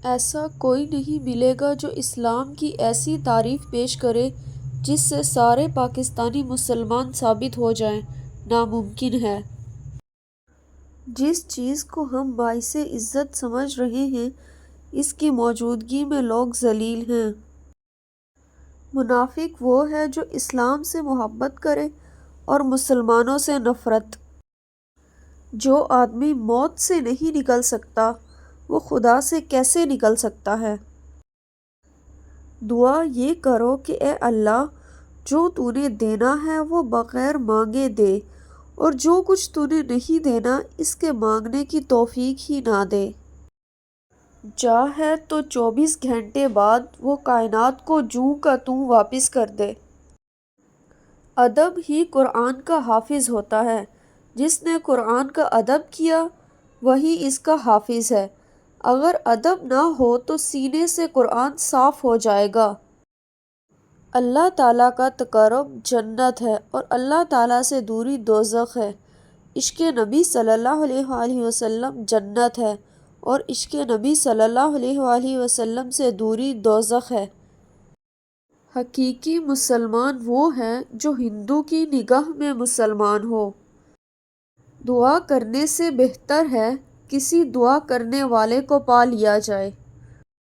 ایسا کوئی نہیں ملے گا جو اسلام کی ایسی تعریف پیش کرے جس سے سارے پاکستانی مسلمان ثابت ہو جائیں۔ ناممکن ہے۔ جس چیز کو ہم باعث عزت سمجھ رہے ہیں اس کی موجودگی میں لوگ ذلیل ہیں۔ منافق وہ ہے جو اسلام سے محبت کرے اور مسلمانوں سے نفرت۔ جو آدمی موت سے نہیں نکل سکتا وہ خدا سے کیسے نکل سکتا ہے؟ دعا یہ کرو کہ اے اللہ جو تو نے دینا ہے وہ بغیر مانگے دے، اور جو کچھ تو نے نہیں دینا اس کے مانگنے کی توفیق ہی نہ دے۔ چاہے تو 24 گھنٹے بعد وہ کائنات کو جوں کا توں واپس کر دے۔ ادب ہی قرآن کا حافظ ہوتا ہے۔ جس نے قرآن کا ادب کیا وہی اس کا حافظ ہے۔ اگر ادب نہ ہو تو سینے سے قرآن صاف ہو جائے گا۔ اللہ تعالیٰ کا تقرب جنت ہے اور اللہ تعالیٰ سے دوری دوزخ ہے۔ عشق نبی صلی اللہ علیہ وآلہ وسلم جنت ہے اور عشق نبی صلی اللہ علیہ وآلہ وسلم سے دوری دوزخ ہے۔ حقیقی مسلمان وہ ہے جو ہندو کی نگاہ میں مسلمان ہو۔ دعا کرنے سے بہتر ہے کسی دعا کرنے والے کو پا لیا جائے۔